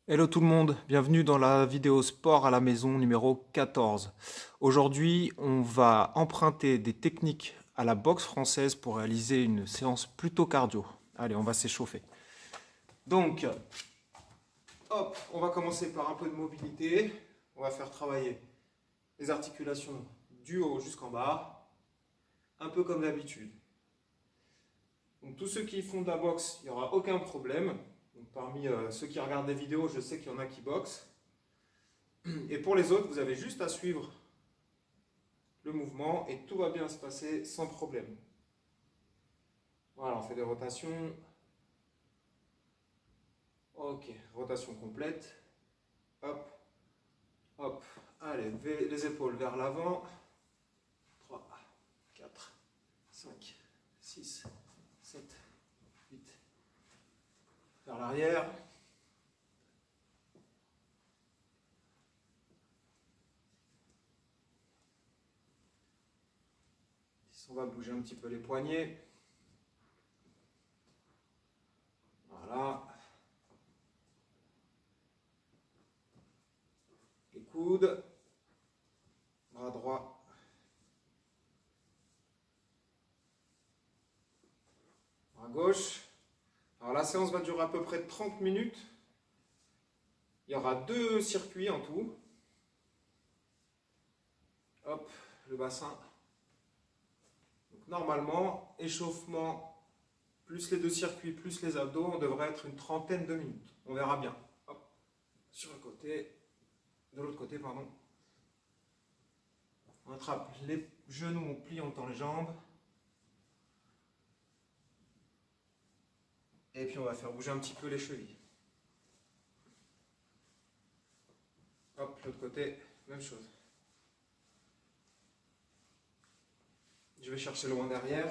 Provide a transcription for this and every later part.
Hello tout le monde, bienvenue dans la vidéo sport à la maison numéro 14. Aujourd'hui, on va emprunter des techniques à la boxe française pour réaliser une séance plutôt cardio. Allez, on va s'échauffer. Donc, hop, on va commencer par un peu de mobilité. On va faire travailler les articulations du haut jusqu'en bas, un peu comme d'habitude. Donc tous ceux qui font de la boxe, il n'y aura aucun problème. Donc, parmi ceux qui regardent des vidéos, je sais qu'il y en a qui boxent. Et pour les autres, vous avez juste à suivre le mouvement et tout va bien se passer sans problème. Voilà, on fait des rotations. Ok, rotation complète. Hop, hop. Allez, les épaules vers l'avant. 3, 4, 5, 6, 7, 8. Vers l'arrière. On va bouger un petit peu les poignets. Voilà. Les coudes. Bras droit. Bras gauche. Alors la séance va durer à peu près 30 minutes. Il y aura 2 circuits en tout. Hop, le bassin. Donc normalement, échauffement, plus les 2 circuits, plus les abdos, on devrait être une trentaine de minutes. On verra bien. Hop, sur le côté, de l'autre côté, pardon. On attrape les genoux, on plie, on tend les jambes. Et puis on va faire bouger un petit peu les chevilles. Hop, l'autre côté, même chose. Je vais chercher loin derrière.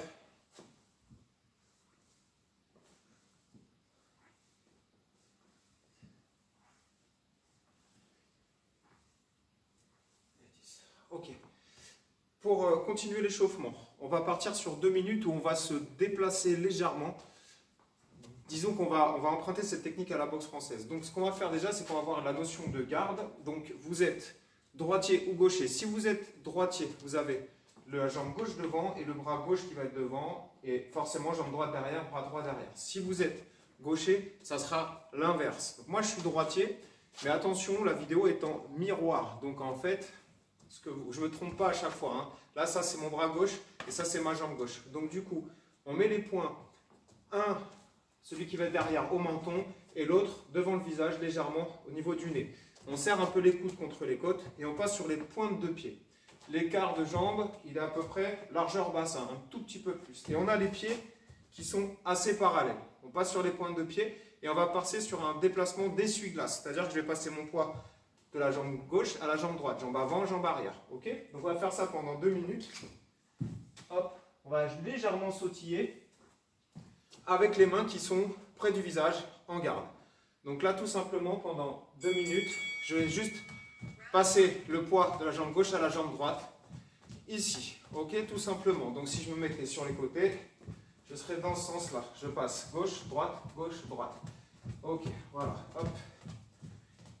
Ok. Pour continuer l'échauffement, on va partir sur 2 minutes où on va se déplacer légèrement. Disons qu'on va emprunter cette technique à la boxe française. Donc ce qu'on va faire déjà, c'est qu'on va avoir la notion de garde. Donc vous êtes droitier ou gaucher. Si vous êtes droitier, vous avez la jambe gauche devant et le bras gauche qui va être devant. Et forcément, jambe droite derrière, bras droit derrière. Si vous êtes gaucher, ça sera l'inverse. Moi, je suis droitier, mais attention, la vidéo est en miroir. Donc en fait, je ne me trompe pas à chaque fois. Hein. Là, ça, c'est mon bras gauche et ça, c'est ma jambe gauche. Donc du coup, on met les poings, celui qui va être derrière au menton et l'autre devant le visage légèrement au niveau du nez. On serre un peu les coudes contre les côtes et on passe sur les pointes de pied. L'écart de jambe, il est à peu près largeur bassin, un tout petit peu plus. Et on a les pieds qui sont assez parallèles. On passe sur les pointes de pied et on va passer sur un déplacement d'essuie-glace. C'est-à-dire que je vais passer mon poids de la jambe gauche à la jambe droite. Jambe avant, jambe arrière. Ok? Donc on va faire ça pendant 2 minutes. Hop, on va légèrement sautiller avec les mains qui sont près du visage en garde. Donc là, tout simplement, pendant 2 minutes, je vais juste passer le poids de la jambe gauche à la jambe droite, ici. Ok, tout simplement. Donc si je me mettais sur les côtés, je serais dans ce sens-là. Je passe gauche, droite, gauche, droite. Ok, voilà, hop.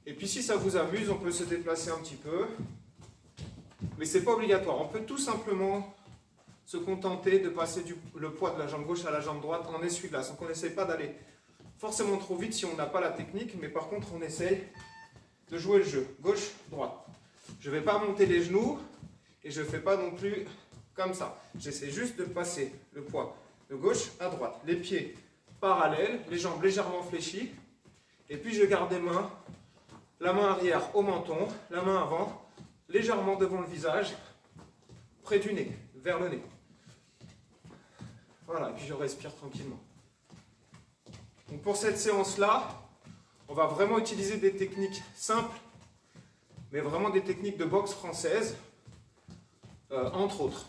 Et puis si ça vous amuse, on peut se déplacer un petit peu. Mais ce n'est pas obligatoire. On peut tout simplement se contenter de passer le poids de la jambe gauche à la jambe droite en essuie-glace. Donc on n'essaie pas d'aller forcément trop vite si on n'a pas la technique, mais par contre on essaye de jouer le jeu, gauche, droite. Je ne vais pas monter les genoux et je ne fais pas non plus comme ça. J'essaie juste de passer le poids de gauche à droite. Les pieds parallèles, les jambes légèrement fléchies. Et puis je garde les mains, la main arrière au menton, la main avant, légèrement devant le visage, près du nez, vers le nez. Voilà, et puis je respire tranquillement. Donc pour cette séance-là, on va vraiment utiliser des techniques simples, mais vraiment des techniques de boxe française, entre autres.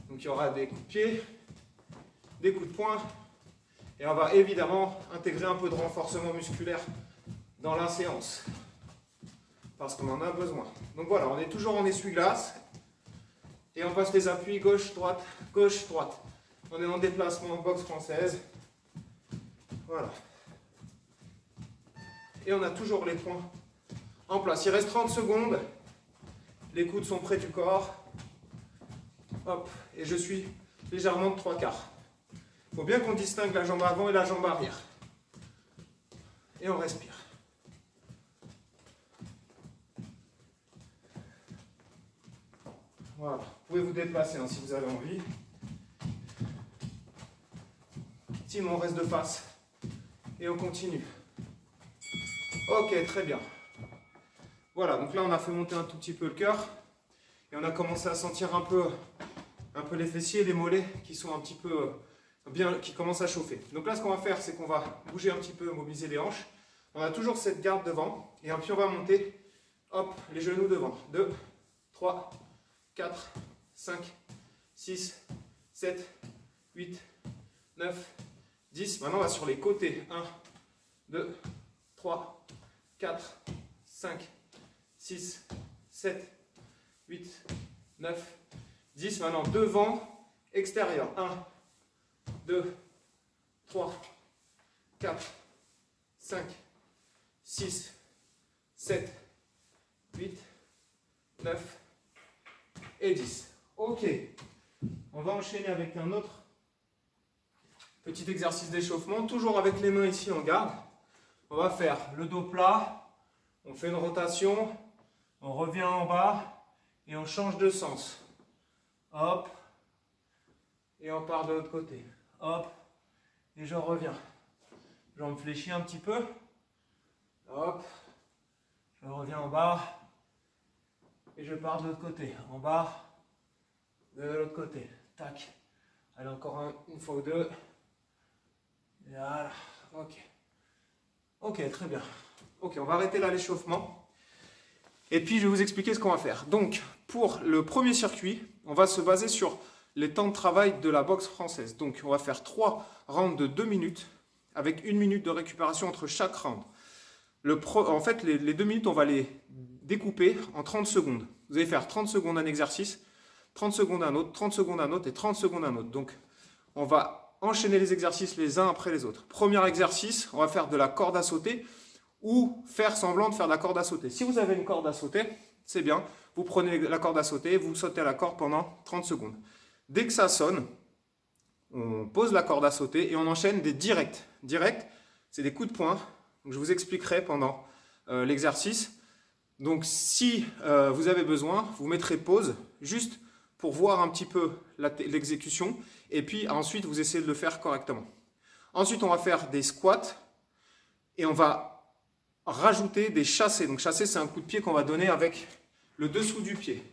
Donc il y aura des coups de pied, des coups de poing, et on va évidemment intégrer un peu de renforcement musculaire dans la séance, parce qu'on en a besoin. Donc voilà, on est toujours en essuie-glace, et on passe les appuis gauche, droite, gauche, droite. On est en déplacement en boxe française. Voilà. Et on a toujours les poings en place. Il reste 30 secondes. Les coudes sont près du corps. Hop, et je suis légèrement de 3/4. Il faut bien qu'on distingue la jambe avant et la jambe arrière. Et on respire. Voilà, vous pouvez vous déplacer hein, si vous avez envie. Team, on reste de face. Et on continue. Ok, très bien. Voilà, donc là on a fait monter un tout petit peu le cœur. Et on a commencé à sentir un peu les fessiers et les mollets qui sont un petit peu bien, qui commencent à chauffer. Donc là ce qu'on va faire, c'est qu'on va bouger un petit peu, mobiliser les hanches. On a toujours cette garde devant. Et puis on va monter, hop, les genoux devant. 2, 3, 4, 5, 6, 7, 8, 9, 10. Maintenant on va sur les côtés. 1, 2, 3, 4, 5, 6, 7, 8, 9, 10. Maintenant devant, extérieur. 1, 2, 3, 4, 5, 6, 7, 8, 9 et 10. Ok. On va enchaîner avec un autre petit exercice d'échauffement. Toujours avec les mains ici en garde. On va faire le dos plat. On fait une rotation. On revient en bas. Et on change de sens. Hop. Et on part de l'autre côté. Hop. Et je reviens. Jambe fléchie un petit peu. Hop. Je reviens en bas. Et je pars de l'autre côté. En bas. De l'autre côté. Tac. Allez, encore une fois ou deux. Voilà. Ok. Ok, très bien. Ok, on va arrêter là l'échauffement. Et puis, je vais vous expliquer ce qu'on va faire. Donc, pour le premier circuit, on va se baser sur les temps de travail de la boxe française. Donc, on va faire 3 rounds de 2 minutes avec 1 minute de récupération entre chaque round. En fait, les 2 minutes, on va les découper en 30 secondes. Vous allez faire 30 secondes un exercice, 30 secondes un autre, 30 secondes un autre et 30 secondes un autre. Donc, on va enchaîner les exercices les uns après les autres. Premier exercice, on va faire de la corde à sauter ou faire semblant de faire de la corde à sauter. Si vous avez une corde à sauter, c'est bien. Vous prenez la corde à sauter, vous sautez à la corde pendant 30 secondes. Dès que ça sonne, on pose la corde à sauter et on enchaîne des directs. Directs, c'est des coups de poing. Donc, je vous expliquerai pendant l'exercice. Donc si vous avez besoin, vous mettrez pause juste pour voir un petit peu l'exécution et puis ensuite vous essayez de le faire correctement. Ensuite on va faire des squats et on va rajouter des chassés. Donc chasser, c'est un coup de pied qu'on va donner avec le dessous du pied.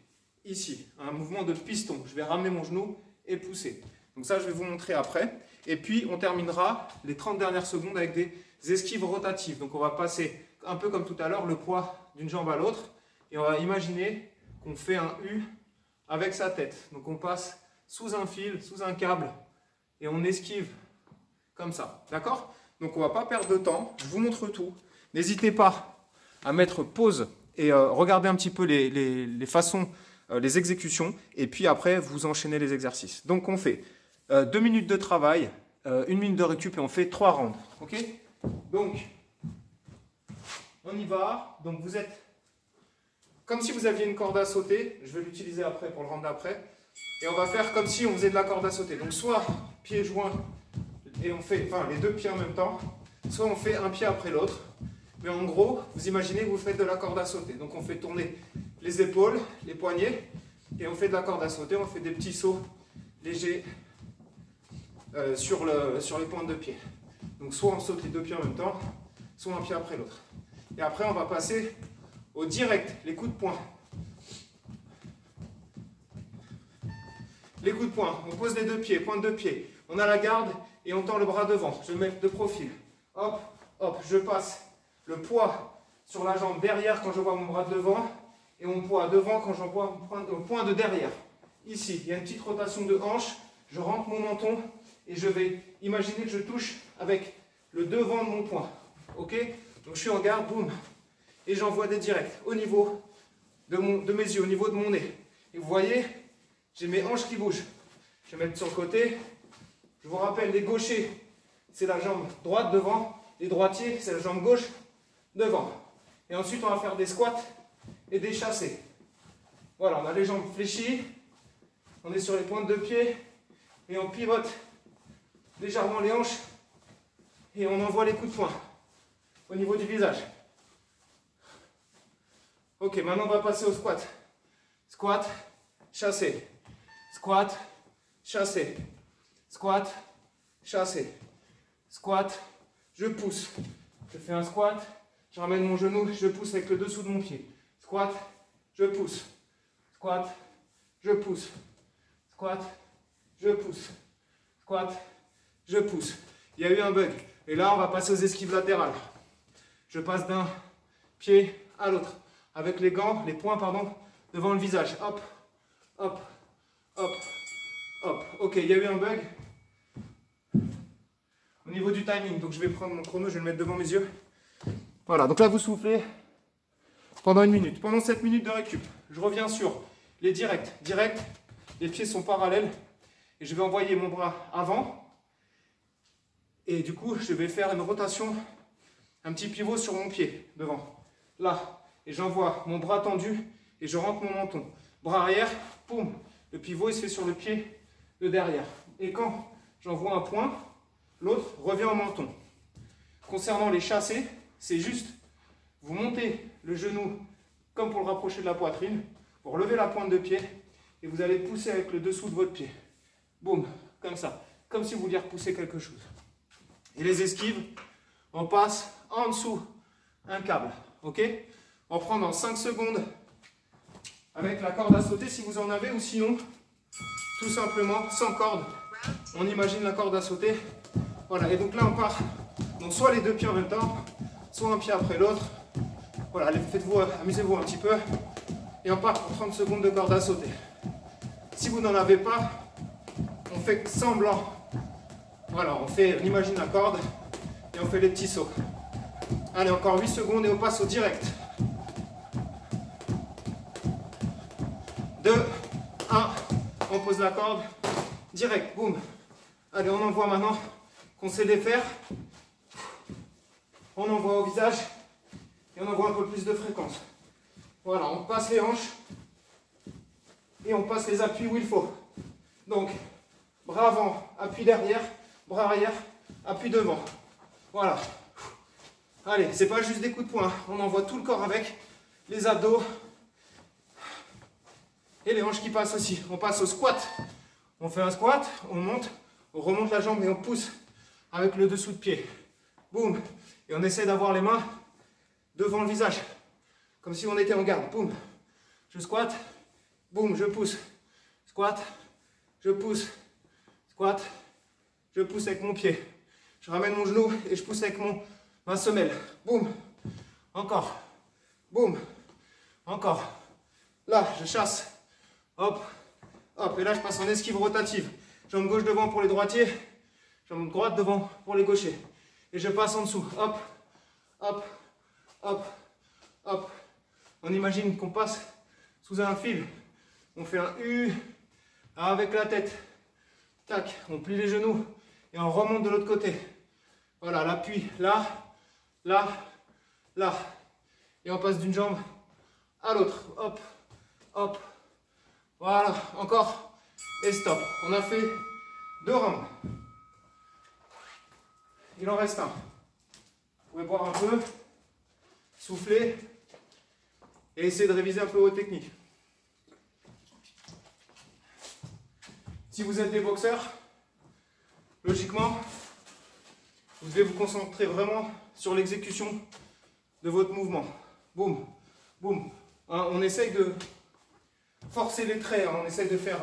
Ici, un mouvement de piston. Je vais ramener mon genou et pousser. Donc ça je vais vous montrer après. Et puis on terminera les 30 dernières secondes avec des esquives rotatives. Donc on va passer un peu comme tout à l'heure le poids d'une jambe à l'autre et on va imaginer qu'on fait un U avec sa tête. Donc on passe sous un fil, sous un câble et on esquive comme ça. D'accord? Donc on ne va pas perdre de temps. Je vous montre tout. N'hésitez pas à mettre pause et regarder un petit peu les façons, les exécutions et puis après vous enchaînez les exercices. Donc on fait 2 minutes de travail, 1 minute de récup et on fait 3 rounds. Ok? Donc on y va. Donc vous êtes comme si vous aviez une corde à sauter. Je vais l'utiliser après pour le round d'après. Et on va faire comme si on faisait de la corde à sauter. Donc soit pieds joints et on fait les 2 pieds en même temps, soit on fait un pied après l'autre. Mais en gros, vous imaginez que vous faites de la corde à sauter. Donc on fait tourner les épaules, les poignets et on fait de la corde à sauter. On fait des petits sauts légers sur les pointes de pied. Donc soit on saute les 2 pieds en même temps, soit un pied après l'autre. Et après, on va passer au direct, les coups de poing. Les coups de poing, on pose les 2 pieds, pointe de pied. On a la garde et on tend le bras devant. Je mets de profil. Hop, hop, je passe le poids sur la jambe derrière quand je vois mon bras de devant et mon poids devant quand j'envoie mon point de derrière. Ici, il y a une petite rotation de hanche. Je rentre mon menton et je vais imaginer que je touche avec le devant de mon poing. Ok? Donc je suis en garde, boum, et j'envoie des directs au niveau de mes yeux, au niveau de mon nez. Et vous voyez, j'ai mes hanches qui bougent. Je vais mettre sur le côté. Je vous rappelle, les gauchers, c'est la jambe droite devant. Les droitiers, c'est la jambe gauche devant. Et ensuite, on va faire des squats et des chassés. Voilà, on a les jambes fléchies, on est sur les pointes de pied et on pivote légèrement les hanches et on envoie les coups de poing au niveau du visage. Ok, maintenant on va passer au squat. Squat, chassé. Squat, chassé. Squat, chassé. Squat, je pousse. Je fais un squat, je ramène mon genou, je pousse avec le dessous de mon pied. Squat, je pousse. Squat, je pousse. Squat, je pousse. Squat, je pousse. Il y a eu un bug. Et là, on va passer aux esquives latérales. Je passe d'un pied à l'autre. Avec les gants, les poings, pardon, devant le visage. Hop, hop, hop, hop. Ok, il y a eu un bug au niveau du timing. Donc je vais prendre mon chrono, je vais le mettre devant mes yeux. Voilà, donc là vous soufflez pendant 1 minute. Pendant 7 minutes de récup, je reviens sur les directs. Direct, les pieds sont parallèles. Et je vais envoyer mon bras avant. Et du coup, je vais faire une rotation, un petit pivot sur mon pied, devant. Là. Et j'envoie mon bras tendu et je rentre mon menton. Bras arrière, poum. Le pivot, il se fait sur le pied de derrière. Et quand j'envoie un point, l'autre revient au menton. Concernant les chassés, c'est juste, vous montez le genou comme pour le rapprocher de la poitrine, vous relevez la pointe de pied et vous allez pousser avec le dessous de votre pied. Boum, comme ça. Comme si vous vouliez repousser quelque chose. Et les esquives, on passe en dessous un câble. Ok ? On prend dans 5 secondes avec la corde à sauter si vous en avez, ou sinon, tout simplement, sans corde. On imagine la corde à sauter. Voilà, et donc là on part, donc soit les 2 pieds en même temps, soit un pied après l'autre. Voilà, faites-vous, amusez-vous un petit peu. Et on part pour 30 secondes de corde à sauter. Si vous n'en avez pas, on fait semblant. Voilà, on imagine la corde et on fait les petits sauts. Allez, encore 8 secondes et on passe au direct. 2, 1, on pose la corde, direct, boum. Allez, on envoie maintenant qu'on sait les faire. On envoie au visage et on envoie un peu plus de fréquence. Voilà, on passe les hanches et on passe les appuis où il faut. Donc, bras avant, appui derrière, bras arrière, appui devant. Voilà. Allez, c'est pas juste des coups de poing, on envoie tout le corps avec, les abdos et les hanches qui passent aussi. On passe au squat. On fait un squat, on monte, on remonte la jambe et on pousse avec le dessous de pied. Boum. Et on essaie d'avoir les mains devant le visage, comme si on était en garde. Boum. Je squatte, boum, je pousse. Squat, je pousse. Squat, je pousse avec mon pied. Je ramène mon genou et je pousse avec ma semelle. Boum. Encore. Boum. Encore. Là, je chasse. Hop. Hop. Et là, je passe en esquive rotative. Jambe gauche devant pour les droitiers. Jambe droite devant pour les gauchers. Et je passe en dessous. Hop. Hop. Hop. Hop. On imagine qu'on passe sous un fil. On fait un U avec la tête. Tac. On plie les genoux. Et on remonte de l'autre côté. Voilà, l'appui là, là, là. Et on passe d'une jambe à l'autre. Hop, hop. Voilà, encore. Et stop. On a fait 2 rounds. Il en reste un. Vous pouvez boire un peu, souffler et essayer de réviser un peu vos techniques. Si vous êtes des boxeurs, logiquement, vous devez vous concentrer vraiment sur l'exécution de votre mouvement. Boum, boum. Hein, on essaye de forcer les traits, hein, on essaye de faire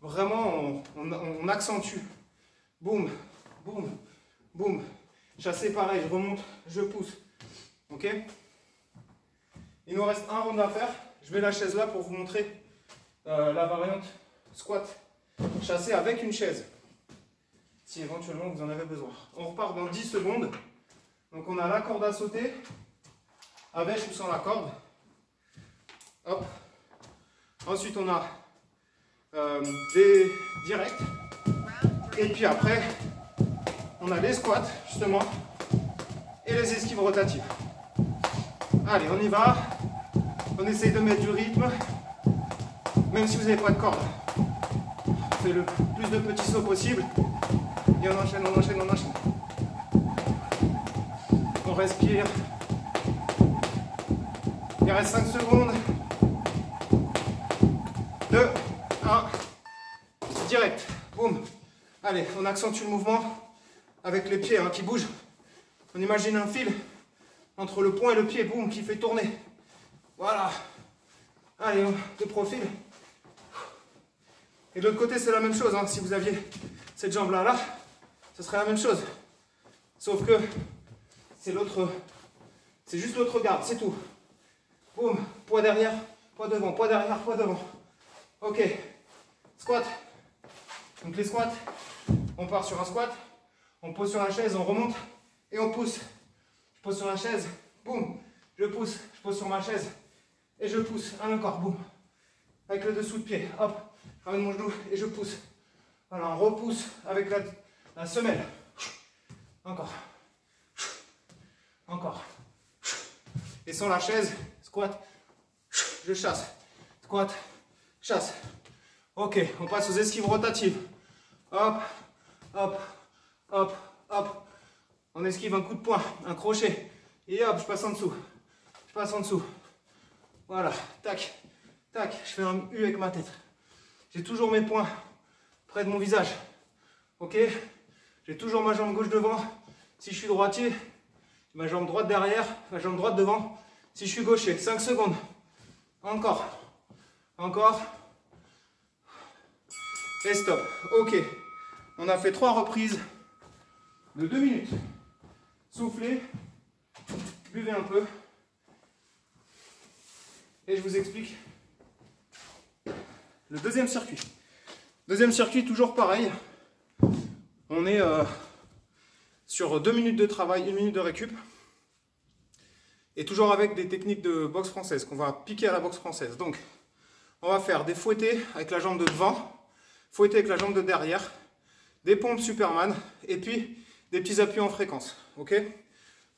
vraiment, on accentue. Boum, boum, boum. Chasser pareil, je remonte, je pousse. Ok? Il nous reste un round à faire. Je mets la chaise là pour vous montrer la variante squat chasser avec une chaise. Si éventuellement vous en avez besoin. On repart dans 10 secondes. Donc on a la corde à sauter, avec ou sans la corde. Hop. Ensuite on a des directs. Et puis après, on a les squats justement et les esquives rotatives. Allez, on y va. On essaye de mettre du rythme. Même si vous n'avez pas de corde. On fait le plus de petits sauts possible. Et on enchaîne, on enchaîne, on enchaîne. On respire. Il reste 5 secondes. 2, 1. Direct. Boum. Allez, on accentue le mouvement avec les pieds qui bougent. On imagine un fil entre le poing et le pied, boum, qui fait tourner. Voilà. Allez, de profil. Et de l'autre côté, c'est la même chose. Si vous aviez cette jambe-là, là, ce serait la même chose. Sauf que c'est juste l'autre garde, c'est tout. Boum, poids derrière, poids devant, poids derrière, poids devant. Ok. Squat. Donc les squats, on part sur un squat, on pose sur la chaise, on remonte et on pousse. Je pose sur la chaise, boum, je pousse, je pose sur ma chaise et je pousse. Encore, boum. Avec le dessous de pied, hop, je ramène mon genou et je pousse. Voilà, on repousse avec la semelle. Encore. Encore. Et sur la chaise, squat, je chasse. Squat, chasse. Ok, on passe aux esquives rotatives. Hop, hop, hop, hop. On esquive un coup de poing, un crochet. Et hop, je passe en dessous. Je passe en dessous. Voilà, tac, tac. Je fais un U avec ma tête. J'ai toujours mes poings près de mon visage. Ok? J'ai toujours ma jambe gauche devant. Si je suis droitier, ma jambe droite derrière, ma jambe droite devant. Si je suis gaucher, 5 secondes. Encore. Encore. Et stop. Ok. On a fait 3 reprises de 2 minutes. Soufflez. Buvez un peu. Et je vous explique le deuxième circuit. Deuxième circuit, toujours pareil. On est sur 2 minutes de travail, 1 minute de récup. Et toujours avec des techniques de boxe française qu'on va piquer à la boxe française. Donc, on va faire des fouettés avec la jambe de devant, fouettés avec la jambe de derrière, des pompes Superman et puis des petits appuis en fréquence. Ok?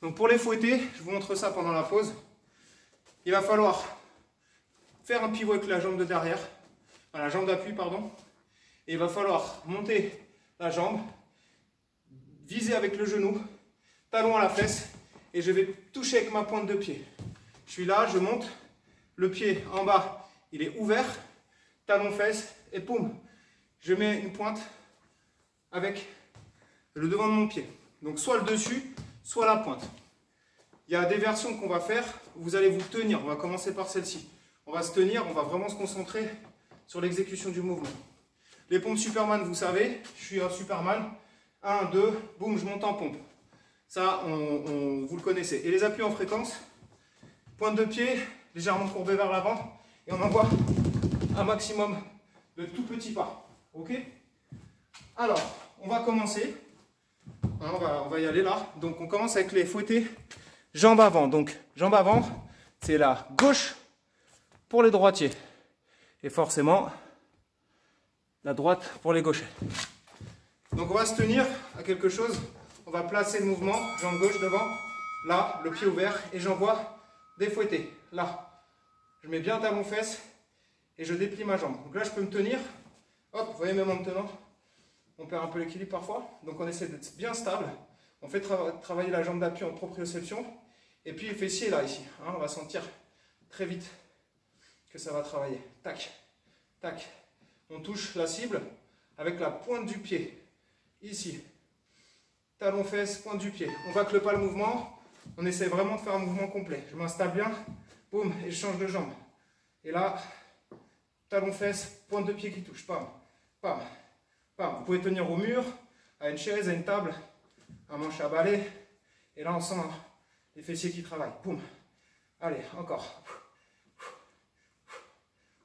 Donc pour les fouettés, je vous montre ça pendant la pause. Il va falloir faire un pivot avec la jambe de derrière, la jambe d'appui, pardon. Et il va falloir monter la jambe, viser avec le genou, talon à la fesse, et je vais toucher avec ma pointe de pied. Je suis là, je monte, le pied en bas, il est ouvert, talon fesse, et poum, je mets une pointe avec le devant de mon pied. Donc soit le dessus, soit la pointe. Il y a des versions qu'on va faire où vous allez vous tenir. On va commencer par celle-ci. On va se tenir, on va vraiment se concentrer sur l'exécution du mouvement. Les pompes Superman, vous savez, je suis un Superman. 1, 2, boum, je monte en pompe. Ça, vous le connaissez. Et les appuis en fréquence, pointe de pied, légèrement courbée vers l'avant. Et on envoie un maximum de tout petits pas. Ok? Alors, on va commencer. On va y aller là. Donc, on commence avec les fouettés jambes avant. Donc, jambes avant, c'est la gauche pour les droitiers. Et forcément, la droite pour les gauchers. Donc, on va se tenir à quelque chose. On va placer le mouvement, jambe gauche devant, là, le pied ouvert, et j'envoie des fouettés. Là, je mets bien talon fesse et je déplie ma jambe. Donc là, je peux me tenir. Hop, vous voyez, même en me tenant, on perd un peu l'équilibre parfois. Donc on essaie d'être bien stable. On fait travailler la jambe d'appui en proprioception. Et puis le fessier là, ici. On va sentir très vite que ça va travailler. Tac, tac. On touche la cible avec la pointe du pied. Ici. Talon fesse, pointe du pied. On bâcle pas le mouvement. On essaie vraiment de faire un mouvement complet. Je m'installe bien. Boum, et je change de jambe. Et là, talon fesse, pointe de pied qui touche. Pam, pam. Vous pouvez tenir au mur, à une chaise, à une table, un manche à balai. Et là, on sent les fessiers qui travaillent. Boum. Allez, encore.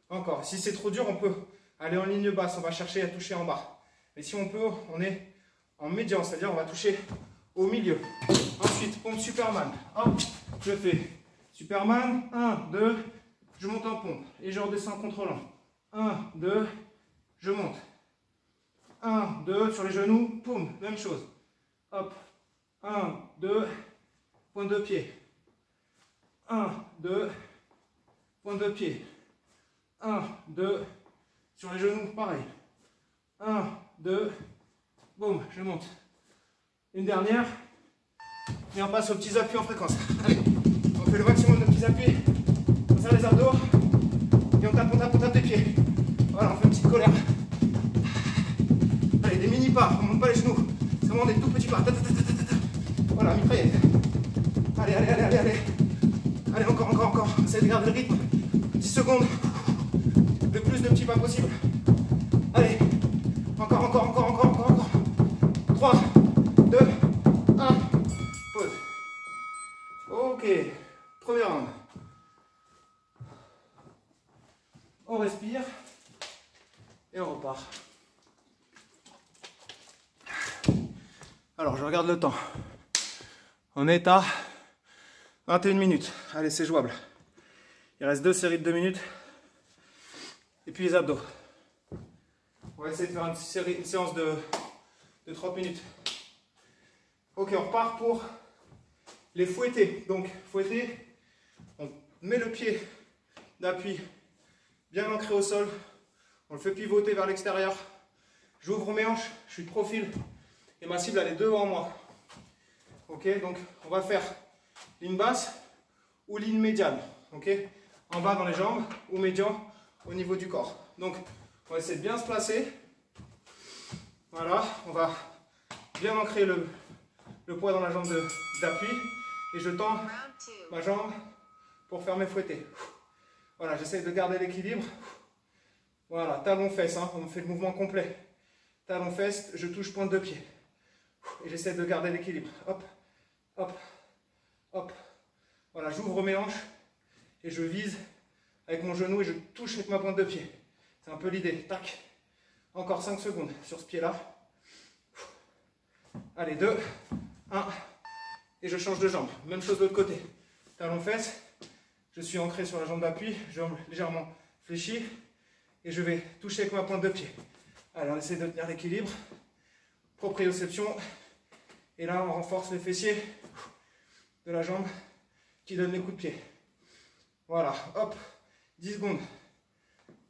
Encore. Si c'est trop dur, on peut aller en ligne basse. On va chercher à toucher en bas. Mais si on peut, on est en médian. C'est-à-dire, on va toucher au milieu. Ensuite, pompe Superman. Hop, je fais Superman. 1, 2, je monte en pompe. Et je redescends en contrôlant. 1, 2, je monte. 1, 2, sur les genoux, poum, même chose. Hop, 1, 2, pointe de pied. 1, 2, pointe de pied. 1, 2, sur les genoux, pareil. 1, 2, boum, je monte. Une dernière. Et on passe aux petits appuis en fréquence. Allez, on fait le maximum de petits appuis. On serre les abdos. Et on tape des pieds. Voilà, on fait une petite colère. Allez, des mini pas, on ne monte pas les genoux. C'est vraiment des tout petits pas. Voilà, mitraillette. Allez, allez, allez, allez, allez. Allez, encore. Essayez de garder le rythme. 10 secondes. Le plus de petits pas possible. Allez. Encore. 3, 2, 1. Pause. Ok. Premier round. On respire. Et on repart. Alors, je regarde le temps. On est à 21 minutes. Allez, c'est jouable. Il reste 2 séries de 2 minutes. Et puis les abdos. On va essayer de faire une séance de 30 minutes. Ok, on repart pour les fouettés. Donc, fouetter, on met le pied d'appui bien ancré au sol. On le fait pivoter vers l'extérieur. J'ouvre mes hanches, je suis de profil. Et ma cible, elle est devant moi. Ok, donc on va faire ligne basse ou ligne médiane. Ok, en bas dans les jambes ou médian au niveau du corps. Donc, on va essayer de bien se placer. Voilà, on va bien ancrer le poids dans la jambe d'appui. Et je tends ma jambe pour faire mes fouettés. Voilà, j'essaie de garder l'équilibre. Voilà, talon-fesse, hein, on fait le mouvement complet. Talon-fesse, je touche pointe de pied. Et j'essaie de garder l'équilibre. Hop, hop, hop. Voilà, j'ouvre mes hanches et je vise avec mon genou et je touche avec ma pointe de pied. C'est un peu l'idée. Tac. Encore 5 secondes sur ce pied-là. Allez, 2, 1. Et je change de jambe. Même chose de l'autre côté. Talon-fesse. Je suis ancré sur la jambe d'appui. Jambe légèrement fléchie. Et je vais toucher avec ma pointe de pied. Allez, on essaie de tenir l'équilibre. Proprioception. Et là, on renforce les fessiers de la jambe qui donne les coups de pied. Voilà, hop, 10 secondes.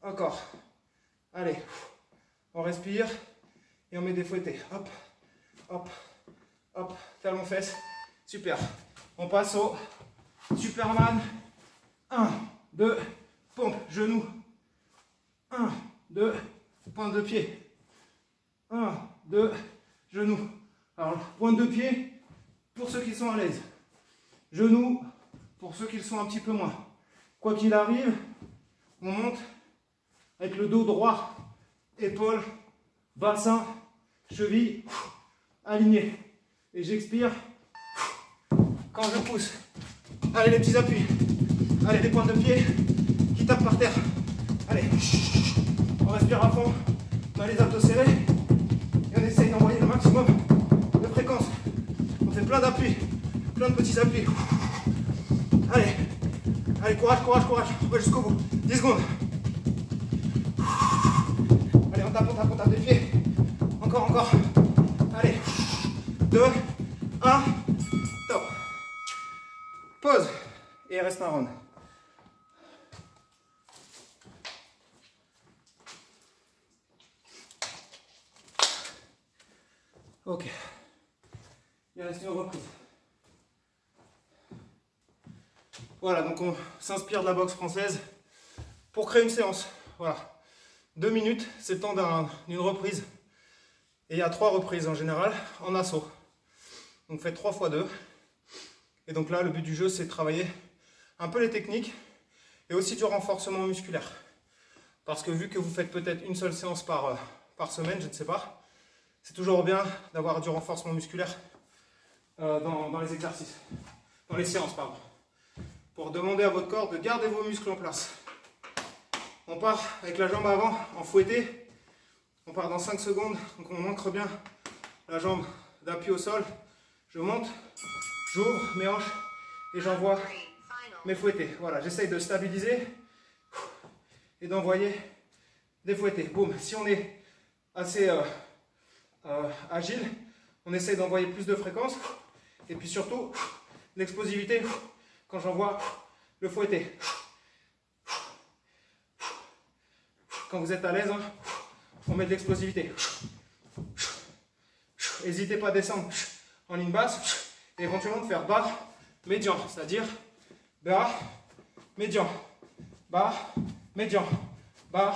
Encore. Allez, on respire et on met des fouettés. Hop, hop, hop, talon-fesse. Super. On passe au Superman. 1, 2, pompe, genou. 1, 2, pointe de pied. 1, 2, genou. Alors, pointe de pied pour ceux qui sont à l'aise. Genou pour ceux qui le sont un petit peu moins. Quoi qu'il arrive, on monte avec le dos droit, épaules, bassin, cheville, aligné. Et j'expire quand je pousse. Allez, les petits appuis. Allez, les pointes de pied qui tapent par terre. Allez, on respire à fond. On a les abdos serrés. Et on essaye d'envoyer le maximum de fréquence. On fait plein d'appuis, plein de petits appuis. Allez, allez, courage. On va jusqu'au bout. 10 secondes. Allez, on tape des pieds. Encore. Allez, 2, 1, top. Pause. Et il reste un round. Ok. Il reste une reprise. Voilà, donc on s'inspire de la boxe française pour créer une séance. Voilà. 2 minutes, c'est le temps d'une reprise. Et il y a 3 reprises en général en assaut. Donc faites 3 x 2. Et donc là, le but du jeu, c'est de travailler un peu les techniques et aussi du renforcement musculaire. Parce que vu que vous faites peut-être une seule séance par semaine, je ne sais pas, c'est toujours bien d'avoir du renforcement musculaire dans les exercices, dans les séances, pardon. Pour demander à votre corps de garder vos muscles en place. On part avec la jambe avant en fouetté. On part dans 5 secondes. Donc on ancre bien la jambe d'appui au sol. Je monte, j'ouvre mes hanches et j'envoie mes fouettés. Voilà, j'essaye de stabiliser et d'envoyer des fouettés. Boum. Si on est assez agile, on essaye d'envoyer plus de fréquences. Et puis surtout, l'explosivité quand j'envoie le fouetter. Quand vous êtes à l'aise, hein, on met de l'explosivité. N'hésitez pas à descendre en ligne basse et éventuellement de faire bas, médian, c'est-à-dire bas, médian, bas, médian, bas,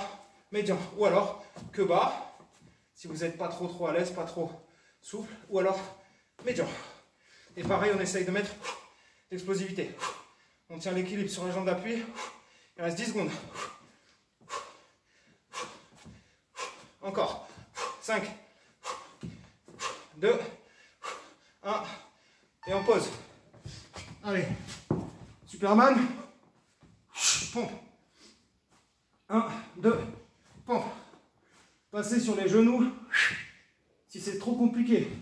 médian. Ou alors que bas, si vous n'êtes pas trop à l'aise, pas trop souple, ou alors médian. Et pareil, on essaye de mettre l'explosivité. On tient l'équilibre sur les jambes d'appui. Il reste 10 secondes. Encore. 5, 2, 1. Et on pose. Allez. Superman. Pompe. 1, 2, pompe. Passez sur les genoux. Si c'est trop compliqué.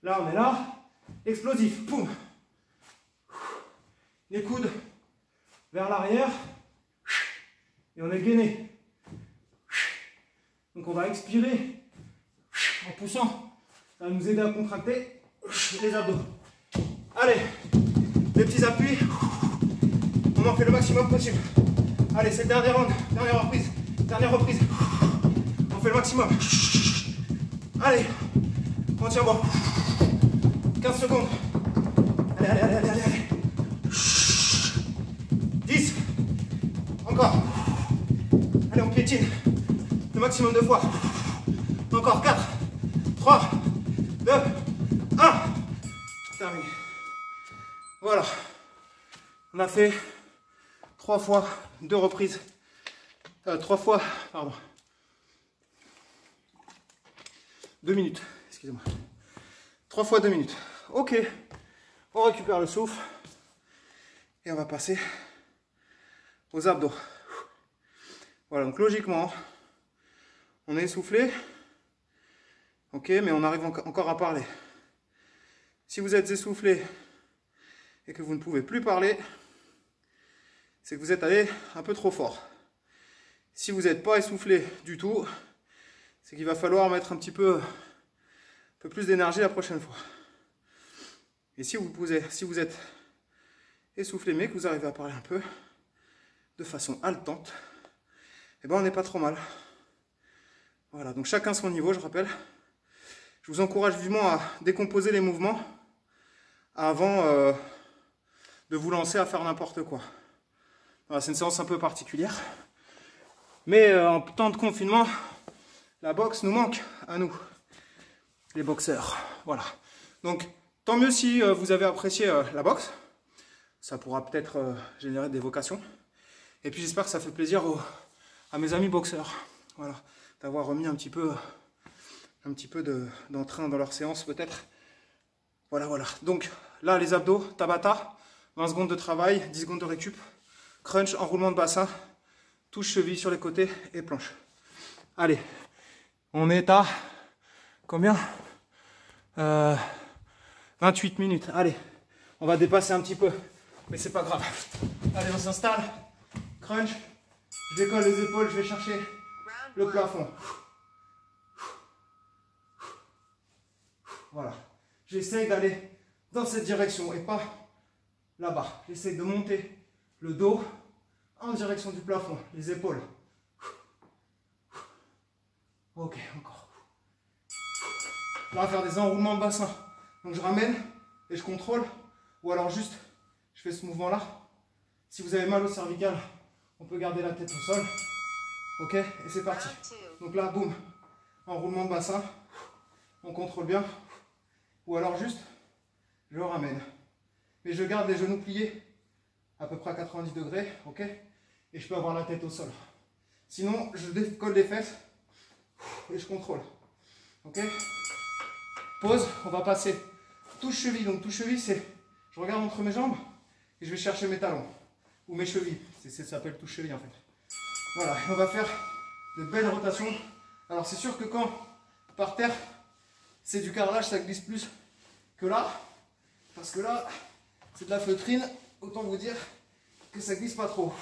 Là, on est là. Explosif. Poum. Les coudes vers l'arrière. Et on est gainé. Donc on va expirer en poussant. Ça va nous aider à contracter les abdos. Allez, les petits appuis. On en fait le maximum possible. Allez, c'est le dernier round, dernière reprise. Dernière reprise. On fait le maximum. Allez, on tient bon. 15 secondes. Allez. 10. Encore. Allez, on piétine. Le maximum de fois. Encore 4, 3, 2, 1. Terminé. Voilà. On a fait 3 fois 2 reprises. 3 fois, pardon. 2 minutes. Excusez-moi. 3 fois 2 minutes. Ok. On récupère le souffle. Et on va passer aux abdos. Voilà, donc logiquement, on est essoufflé. Ok, mais on arrive encore à parler. Si vous êtes essoufflé et que vous ne pouvez plus parler, c'est que vous êtes allé un peu trop fort. Si vous n'êtes pas essoufflé du tout, c'est qu'il va falloir mettre un peu plus d'énergie la prochaine fois. Et si vous êtes essoufflé mais que vous arrivez à parler un peu de façon haletante, eh ben on n'est pas trop mal. Voilà, donc chacun son niveau, je rappelle. Je vous encourage vivement à décomposer les mouvements avant de vous lancer à faire n'importe quoi. Voilà, c'est une séance un peu particulière. Mais en temps de confinement, la boxe nous manque à nous, les boxeurs. Voilà. Donc, tant mieux si vous avez apprécié la boxe. Ça pourra peut-être générer des vocations. Et puis j'espère que ça fait plaisir à mes amis boxeurs. Voilà, d'avoir remis un petit peu d'entrain dans leur séance peut-être. Voilà. Donc là, les abdos, Tabata, 20 secondes de travail, 10 secondes de récup. Crunch, enroulement de bassin, touche cheville sur les côtés et planche. Allez, on est à combien 28 minutes. Allez, on va dépasser un petit peu, mais c'est pas grave. Allez, on s'installe. Crunch. Je décolle les épaules, je vais chercher le plafond. Voilà. J'essaye d'aller dans cette direction et pas là-bas. J'essaye de monter le dos en direction du plafond, les épaules. Ok, encore. Là, on va faire des enroulements de bassin. Donc je ramène et je contrôle. Ou alors juste, je fais ce mouvement-là. Si vous avez mal au cervical, on peut garder la tête au sol. Ok, et c'est parti. Donc là, boum, enroulement de bassin. On contrôle bien. Ou alors juste, je ramène. Mais je garde les genoux pliés à peu près à 90 degrés. Ok, et je peux avoir la tête au sol. Sinon, je décolle les fesses et je contrôle. Ok, pause, on va passer touche cheville. Donc touche cheville, c'est je regarde entre mes jambes et je vais chercher mes talons ou mes chevilles. Ça s'appelle touche cheville en fait. Voilà, et on va faire de belles rotations. Alors c'est sûr que quand par terre, c'est du carrelage, ça glisse plus que là. Parce que là, c'est de la feutrine. Autant vous dire que ça glisse pas trop.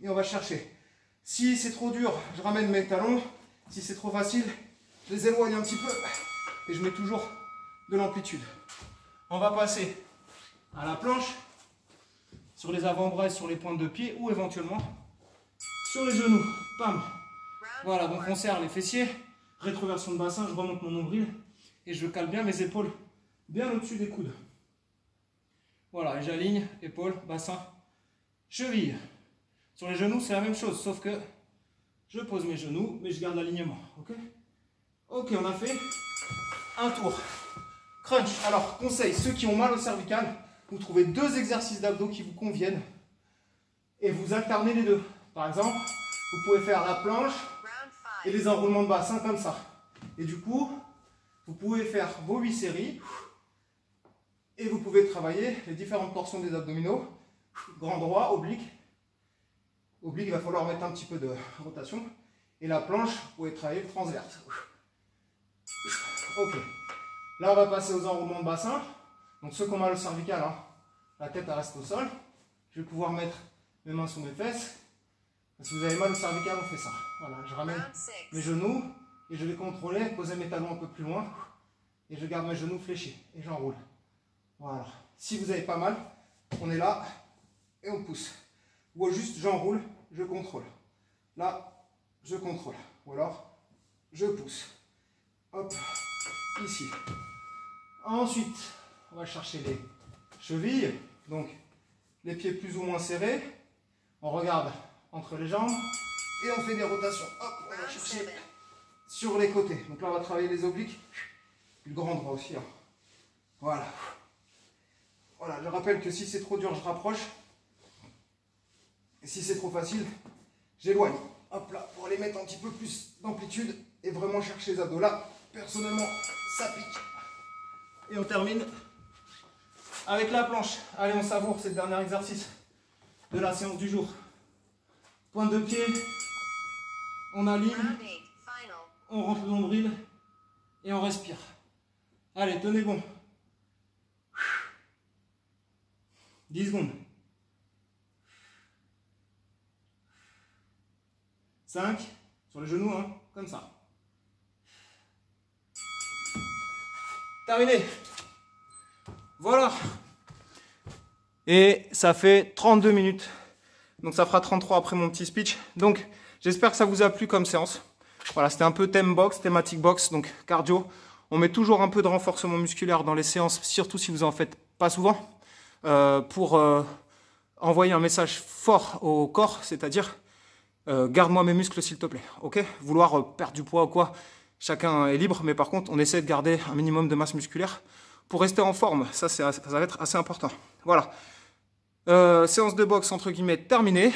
Et on va chercher. Si c'est trop dur, je ramène mes talons. Si c'est trop facile, je les éloigne un petit peu. Et je mets toujours de l'amplitude. On va passer à la planche. sur les avant-bras et sur les pointes de pied ou éventuellement sur les genoux. Pam. Voilà, donc on serre les fessiers, rétroversion de bassin, je remonte mon nombril et je cale bien mes épaules bien au-dessus des coudes. Voilà, et j'aligne épaules, bassin, cheville. Sur les genoux, c'est la même chose, sauf que je pose mes genoux, mais je garde l'alignement. Ok? Ok, on a fait un tour. Crunch. Alors, conseil, ceux qui ont mal au cervical, vous trouvez 2 exercices d'abdos qui vous conviennent et vous alternez les deux. Par exemple, vous pouvez faire la planche et les enroulements de bassin comme ça. Et du coup, vous pouvez faire vos 8 séries et vous pouvez travailler les différentes portions des abdominaux. Grand droit, oblique. Oblique, il va falloir mettre un petit peu de rotation. Et la planche, vous pouvez travailler le transverse. Ok. Là, on va passer aux enroulements de bassin. Donc ceux qui ont mal au cervical, hein, la tête elle reste au sol. Je vais pouvoir mettre mes mains sur mes fesses. Si vous avez mal au cervical, on fait ça. Voilà, je ramène mes genoux et je vais contrôler, poser mes talons un peu plus loin. Et je garde mes genoux fléchis et j'enroule. Voilà. Si vous avez pas mal, on est là et on pousse. Ou juste j'enroule, je contrôle. Là, je contrôle. Ou alors, je pousse. Hop, ici. Ensuite, on va chercher les chevilles. Donc, les pieds plus ou moins serrés. On regarde entre les jambes. Et on fait des rotations. Hop, on va chercher sur les côtés. Donc là, on va travailler les obliques. Le grand droit aussi. Hein. Voilà. Voilà, je rappelle que si c'est trop dur, je rapproche. Et si c'est trop facile, j'éloigne. Hop là, pour aller mettre un petit peu plus d'amplitude et vraiment chercher les abdos. Là, personnellement, ça pique. Et on termine avec la planche. Allez, on savoure, c'est le dernier exercice de la séance du jour. Pointe de pied, on aligne, on rentre le nombril et on respire. Allez, tenez bon. 10 secondes. 5, sur les genoux, hein, comme ça. Terminé. Voilà. Et ça fait 32 minutes. Donc ça fera 33 après mon petit speech. Donc j'espère que ça vous a plu comme séance. Voilà, c'était un peu thème box, thématique box, donc cardio. On met toujours un peu de renforcement musculaire dans les séances, surtout si vous en faites pas souvent, pour envoyer un message fort au corps, c'est-à-dire garde-moi mes muscles s'il te plaît. Ok, vouloir perdre du poids ou quoi, chacun est libre, mais par contre on essaie de garder un minimum de masse musculaire pour rester en forme. Ça va être assez important. Voilà. Séance de boxe entre guillemets terminée.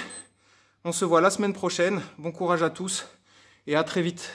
On se voit la semaine prochaine. Bon courage à tous et à très vite.